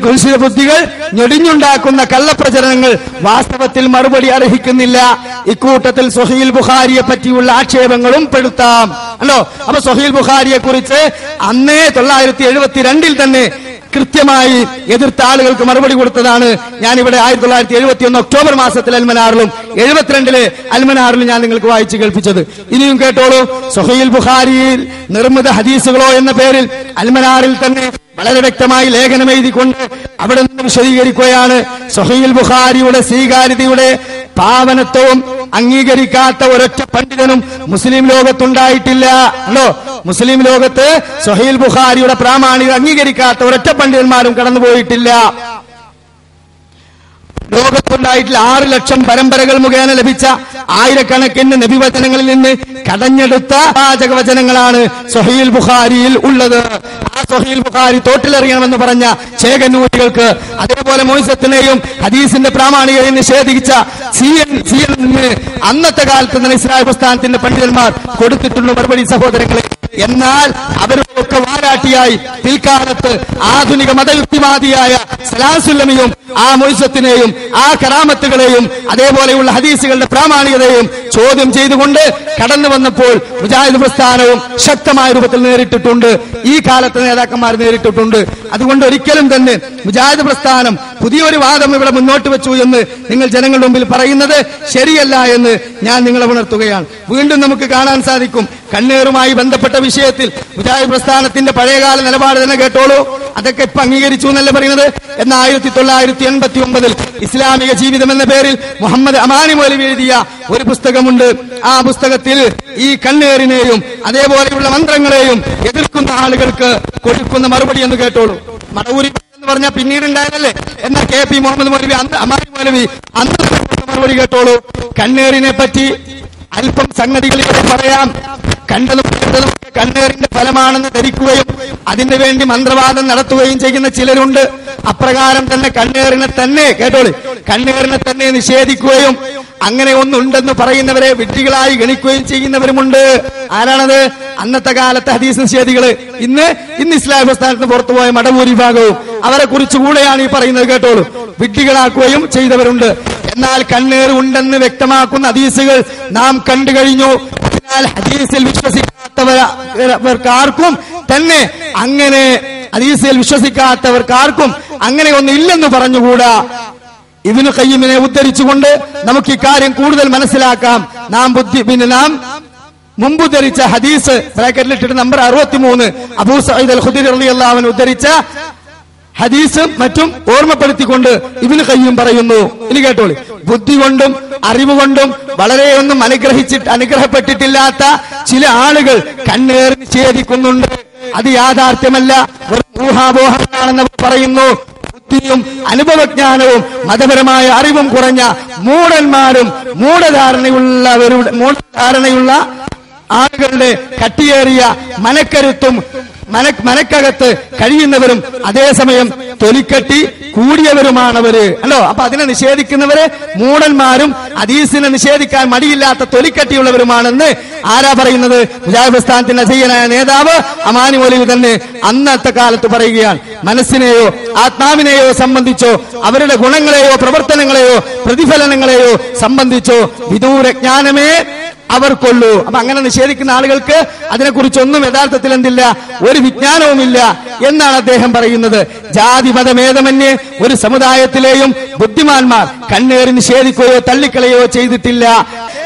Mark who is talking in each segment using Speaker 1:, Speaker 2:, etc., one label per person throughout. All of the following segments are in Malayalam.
Speaker 1: കുൽസിത ബുദ്ധികൾ ഞൊടിഞ്ഞുണ്ടാക്കുന്ന കള്ളപ്രചരണങ്ങൾ വാസ്തവത്തിൽ മറുപടി അർഹിക്കുന്നില്ല. ഇക്കൂട്ടത്തിൽ സ്വഹീൽ ബുഖാരിയെ പറ്റിയുള്ള ആക്ഷേപങ്ങളും പെടുത്താം. അല്ലോ, അപ്പൊ സ്വഹീൽ ബുഖാരിയെ കുറിച്ച് അന്നേ 1972 തന്നെ കൃത്യമായി എതിർത്ത ആളുകൾക്ക് മറുപടി കൊടുത്തതാണ് ഞാനിവിടെ 1971 ഒക്ടോബർ മാസത്തിൽ അൽമനാറിലും 72 അൽമനാറിലും ഞാൻ നിങ്ങൾക്ക് വായിച്ചു കേൾപ്പിച്ചത്. ഇനിയും കേട്ടോളൂ. സ്വഹീൽ ബുഖാരിയിൽ നിർമ്മിത ഹദീസുകളോ എന്ന പേരിൽ അൽമനാറിൽ തന്നെ വളരെ വ്യക്തമായി ലേഖനം എഴുതിക്കൊണ്ട് അവിടെ നിന്ന് വിശദീകരിക്കുകയാണ്. സ്വഹീൽ ബുഖാരിയുടെ സ്വീകാര്യതയുടെ പാവനത്വവും അംഗീകരിക്കാത്ത ഒരൊറ്റ പണ്ഡിതനും മുസ്ലിം ലോകത്തുണ്ടായിട്ടില്ല. അല്ലോ, മുസ്ലിം ലോകത്ത് സ്വഹീൽ ബുഖാരിയുടെ പ്രാമാണികത അംഗീകരിക്കാത്ത ഒരൊറ്റ പണ്ഡിതന്മാരും കടന്നുപോയിട്ടില്ല. ലോകത്തുണ്ടായിട്ടില്ല. 6 ലക്ഷം പരമ്പരകൾ മുഖേന ലഭിച്ച ആയിരക്കണക്കിന് നബിവചനങ്ങളിൽ നിന്ന് കടഞ്ഞെടുത്ത വാചകവചനങ്ങളാണ് സ്വഹീൽ ബുഖാരിയിൽ ഉള്ളത്. ആ സ്വഹീൽ ബുഖാരി തോട്ടിലെറിയണമെന്ന് പറഞ്ഞ ചേകന്നൂരികൾക്ക്, അതേപോലെ മോയിസത്തിനെയും ഹദീസിന്റെ പ്രാമാണികതയെ നിഷേധിച്ച CNN അന്നത്തെ കാലത്ത് തന്നെ ഇസ്രായേൽ പ്രസ്ഥാനത്തിന്റെ പണ്ഡിതന്മാർ കൊടുത്തിട്ടുള്ള മറുപടി സഹോദരങ്ങളെ. എന്നാൽ അവരൊക്കെ വാരാട്ടിയായി പിൽക്കാലത്ത് ആധുനിക മതയുക്തിവാദിയായ സലാസുല്ലമിയും ആ മോയിസത്തിനെയും ആ കറാമത്തുകളെയും അതേപോലെയുള്ള ഹദീസുകളുടെ പ്രാമാണികതയും ചോദ്യം ചെയ്തുകൊണ്ട് കടന്നു വന്നപ്പോൾ മുജാഹിദ് പ്രസ്ഥാനവും ശക്തമായ രൂപത്തിൽ നേരിട്ടിട്ടുണ്ട്. ഈ കാലത്തെ നേതാക്കന്മാർ നേരിട്ടിട്ടുണ്ട്. അതുകൊണ്ട് ഒരിക്കലും തന്നെ മുജാഹിദ് പ്രസ്ഥാനം പുതിയൊരു വാദം ഇവിടെ മുന്നോട്ട് വെച്ചു എന്ന് നിങ്ങൾ ജനങ്ങളുടെ മുമ്പിൽ പറയുന്നത് ശരിയല്ല എന്ന് ഞാൻ നിങ്ങളെ ഉണർത്തുകയാണ്. വീണ്ടും നമുക്ക് കാണാൻ സാധിക്കും, കണ്ണേറുമായി ബന്ധപ്പെട്ട വിഷയത്തിൽ മുജാഹിദ് പ്രസ്ഥാനത്തിന്റെ പഴയകാല നിലപാട് തന്നെ കേട്ടോളൂ. അതൊക്കെ ഇപ്പൊ അംഗീകരിച്ചു എന്നല്ല പറയുന്നത്. എന്നാൽ 1989 ഇസ്ലാമിക ജീവിതം എന്ന പേരിൽ മുഹമ്മദ് അമാനി മൗലവി എഴുതിയ ഒരു പുസ്തകമുണ്ട്. ആ പുസ്തകത്തിൽ ഈ കണ്ണേറിനെയും അതേപോലെയുള്ള മന്ത്രങ്ങളെയും എതിർക്കുന്ന ആളുകൾക്ക് കൊടുക്കുന്ന മറുപടി എന്ന് കേട്ടോളൂ. മടവൂരി എന്ന് പറഞ്ഞാൽ പിന്നീട് ഉണ്ടായതല്ലേ. എന്നാൽ KP മുഹമ്മദ് മൗലവി അമാനി മൗലവി അന്ന് മറുപടി കേട്ടോളൂ. കണ്ണേറിനെ പറ്റി അല്പം സംഗതികളിലൂടെ പറയാം. കണ്ടതും കേട്ടതും കണ്ണേറിന്റെ ഫലമാണെന്ന് ധരിക്കുകയും അതിനു വേണ്ടി മന്ത്രവാദം നടത്തുകയും ചെയ്യുന്ന ചിലരുണ്ട്. അപ്രകാരം തന്നെ കണ്ണേറിനെ തന്നെ കേട്ടോളൂ, കണ്ണേറിനെ തന്നെ നിഷേധിക്കുകയും അങ്ങനെ ഒന്നുണ്ടെന്ന് പറയുന്നവരെ വിഡ്ഢികളായി ഗണിക്കുകയും ചെയ്യുന്നവരുമുണ്ട്. ആരാണത്? അന്നത്തെ കാലത്തെ ഹദീസ് നിഷേധികള്. ഇന്ന് ഇസ്ലാം പ്രസ്ഥാനത്തിന് പുറത്തുപോയ മടവൂരി വിഭാഗവും അവരെ കുറിച്ച് കൂടെയാണ് ഈ പറയുന്നത്. കേട്ടോളൂ, വിഡ്ഢികളാക്കുകയും ചെയ്തവരുണ്ട്. എന്നാൽ കണ്ണേറ് ഉണ്ടെന്ന് വ്യക്തമാക്കുന്ന ഹദീസുകൾ നാം കണ്ടു കഴിഞ്ഞു. അതിനാൽ ഹദീസിൽ വിശ്വസിക്കാത്തവർക്കാർക്കും തന്നെ അങ്ങനെ ഹദീസിൽ വിശ്വസിക്കാത്തവർക്കാർക്കും അങ്ങനെ ഒന്നില്ലെന്ന് പറഞ്ഞുകൂടാ. ഇബ്നു ഖയ്യിമിനെ ഉദ്ധരിച്ചുകൊണ്ട് നമുക്ക് ഇക്കാര്യം കൂടുതൽ മനസ്സിലാക്കാം. നാം മുമ്പ് ധരിച്ച ഹദീസ് ബ്രാക്കറ്റിലിട്ടിട്ട് നമ്പർ 63 അബൂ സഈദ് അൽ ഖുദരി റളിയല്ലാഹു അൻഹു ഉദ്ധരിച്ച ഹദീസും മറ്റും ഓർമ്മപ്പെടുത്തിക്കൊണ്ട് ഇബ്നു ഖയ്യിം പറയുന്നു. ഇനി കേട്ടോളി. ബുദ്ധി കൊണ്ടും അറിവ് കൊണ്ടും വളരെയൊന്നും അനുഗ്രഹപ്പെട്ടിട്ടില്ലാത്ത ചില ആളുകൾ കണ്ണേറ് നിഷേധിക്കുന്നുണ്ട്. അത് യാഥാർത്ഥ്യമല്ല, വെറും ഊഹാപോഹങ്ങളാണെന്ന് പറയുന്നു. ബുദ്ധിയും അനുഭവജ്ഞാനവും മതപരമായ അറിവും കുറഞ്ഞ മൂഢന്മാരും മൂഢധാരണയുള്ള ആളുകളുടെ കട്ടിയേറിയ മനക്കരുത്തും മനക്കകത്ത് കഴിയുന്നവരും അതേസമയം തൊലിക്കട്ടി കൂടിയവരുമാണവര്. അല്ലോ, അപ്പൊ അതിനെ നിഷേധിക്കുന്നവര് മൂഢന്മാരും ഹദീസിനെ നിഷേധിക്കാൻ മടിയില്ലാത്ത തൊലിക്കട്ടിയുള്ളവരുമാണെന്ന് ആരാ പറയുന്നത്? മുജാഹിദ് പ്രസ്ഥാനത്തിന്റെ അസീയനായ നേതാവ് അമാനി മൗലവി തന്നെ അന്നത്തെ കാലത്ത് പറയുകയാണ്. മനസ്സിനെയോ ആത്മാവിനെയോ സംബന്ധിച്ചോ അവരുടെ ഗുണങ്ങളെയോ പ്രവർത്തനങ്ങളെയോ പ്രതിഫലനങ്ങളെയോ സംബന്ധിച്ചോ വിദൂരജ്ഞാനമേ അവർക്കുള്ളൂ. അപ്പൊ അങ്ങനെ നിഷേധിക്കുന്ന ആളുകൾക്ക് അതിനെക്കുറിച്ചൊന്നും യഥാർത്ഥത്തിൽ എന്തില്ല, ഒരു വിജ്ഞാനവുമില്ല എന്നാണ് അദ്ദേഹം പറയുന്നത്. ജാതി മതഭേദമന്യേ ഒരു സമുദായത്തിലെയും ബുദ്ധിമാന്മാർ കണ്ണേറി നിഷേധിക്കുകയോ തള്ളിക്കളയോ ചെയ്തിട്ടില്ല.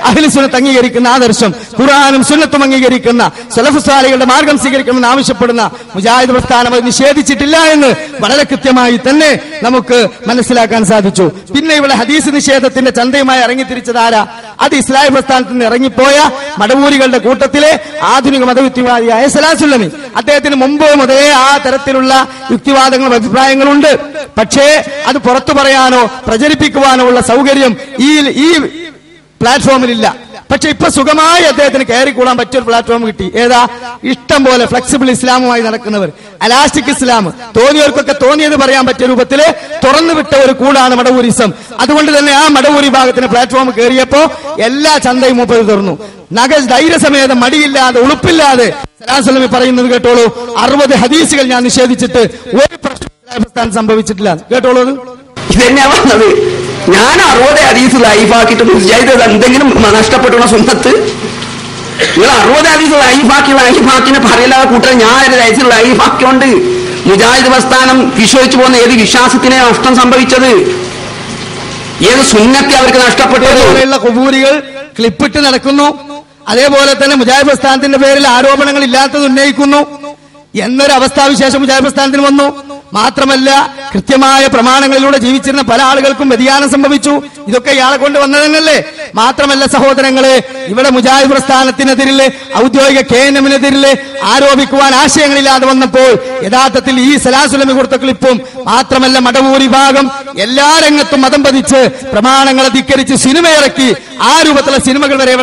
Speaker 1: അഹ്ലു സുന്നത്ത് അംഗീകരിക്കുന്ന ആദർശം, ഖുർആനും സുന്നത്തും അംഗീകരിക്കുന്ന സലഫ് സ്വാലിഹുകളുടെ മാർഗം സ്വീകരിക്കണമെന്ന് ആവശ്യപ്പെടുന്ന മുജാഹിദ് പ്രസ്ഥാനം അത് നിഷേധിച്ചിട്ടില്ല എന്ന് വളരെ കൃത്യമായി തന്നെ നമുക്ക് മനസ്സിലാക്കാൻ സാധിച്ചു. പിന്നെ ഇവിടെ ഹദീസ് നിഷേധത്തിന്റെ ചന്തയുമായി ഇറങ്ങിത്തിരിച്ചതാരാ? അത് ഇസ്ലാം പ്രസ്ഥാനത്തിൽ നിന്ന് ഇറങ്ങിപ്പോയ മടവൂരികളുടെ കൂട്ടത്തിലെ ആധുനിക മതയുക്തിവാദിയായ സലാസുല്ലമി. അദ്ദേഹത്തിന് മുമ്പ് മുതലേ ആ തരത്തിലുള്ള യുക്തിവാദങ്ങളും അഭിപ്രായങ്ങളുണ്ട്. പക്ഷേ അത് പുറത്തു പറയാനോ പ്രചരിപ്പിക്കുവാനോ ഉള്ള സൗകര്യം ഈ പ്ലാറ്റ്ഫോമിലില്ല. പക്ഷെ ഇപ്പൊ സുഖമായി അദ്ദേഹത്തിന് കയറിക്കൂടാൻ പറ്റിയൊരു പ്ലാറ്റ്ഫോം കിട്ടി. ഏതാ? ഇഷ്ടം പോലെ ഫ്ലെക്സിബിൾ ഇസ്ലാമുമായി നടക്കുന്നവർ, അലാസ്റ്റിക് ഇസ്ലാം, തോന്നിയവർക്കൊക്കെ തോന്നിയത് പറയാൻ പറ്റിയ രൂപത്തില് തുറന്നു വിട്ട ഒരു കൂടാണ് മടവൂരിസം. അതുകൊണ്ട് തന്നെ ആ മടവൂരി ഭാഗത്തിന് പ്ലാറ്റ്ഫോം കയറിയപ്പോ എല്ലാ ചന്തയും മൂപ്പത് തുറന്നു. ധൈര്യസമേതം മടിയില്ലാതെ ഉളുപ്പില്ലാതെ സലാസുല്ലമി പറയുന്നത് കേട്ടോളൂ. 60 ഹദീസുകൾ ഞാൻ നിഷേധിച്ചിട്ട് ഒരു പ്രശ്നം മുജാഹിദ് പ്രസ്ഥാനം സംഭവിച്ചിട്ടില്ല. കേട്ടോളൂ.
Speaker 2: ഇതന്നെയാ പറഞ്ഞത്. ഞാൻ 60 ഹദീസ് ലൈഫാക്കിയിട്ട് മുജാഹിദ് എന്തെങ്കിലും നഷ്ടപ്പെട്ടുള്ള സുന്നത്ത് നിങ്ങൾ 60 ഹദീസ് ലൈഫാക്കിനെ പറയില്ലാതെ കൂട്ടാൻ ഞാൻ ലൈഫാക്കിയോണ്ട് മുജാഹിദ് പ്രസ്ഥാനം വിശ്വസിച്ചു പോകുന്ന ഏത് വിശ്വാസത്തിനെ നഷ്ടം സംഭവിച്ചത്, ഏത് സുന്നത്തെ അവർക്ക് നഷ്ടപ്പെട്ടത്.
Speaker 1: ഖുബൂരികൾ ക്ലിപ്പിട്ട് നടക്കുന്നു. അതേപോലെ തന്നെ മുജാഹിദ് പ്രസ്ഥാനത്തിന്റെ പേരിൽ ആരോപണങ്ങൾ ഇല്ലാത്തത് ഉന്നയിക്കുന്നു എന്നൊരു അവസ്ഥാവിശേഷം മുജാഹിദ് പ്രസ്ഥാനത്തിന് വന്നു. മാത്രമല്ല കൃത്യമായ പ്രമാണങ്ങളിലൂടെ ജീവിച്ചിരുന്ന പല ആളുകൾക്കും വ്യതിയാനം സംഭവിച്ചു. ഇതൊക്കെ ഇയാളെ കൊണ്ട് വന്നതന്നല്ലേ. മാത്രമല്ല സഹോദരങ്ങളെ, ഇവിടെ മുജാഹിദ് പ്രസ്ഥാനത്തിനെതിരിൽ ഔദ്യോഗിക KNM-നെതിരിൽ ആരോപിക്കുവാൻ ആശയങ്ങളില്ലാതെ വന്നപ്പോൾ യഥാർത്ഥത്തിൽ ഈ സലാസുലമി കൊടുത്ത ക്ലിപ്പും മാത്രമല്ല മടവൂരി ഭാഗം എല്ലാ രംഗത്തും മതം പതിച്ച് പ്രമാണങ്ങളെ ധിക്കരിച്ച് സിനിമയിറക്കി ആ രൂപത്തിലുള്ള സിനിമകൾ വരെ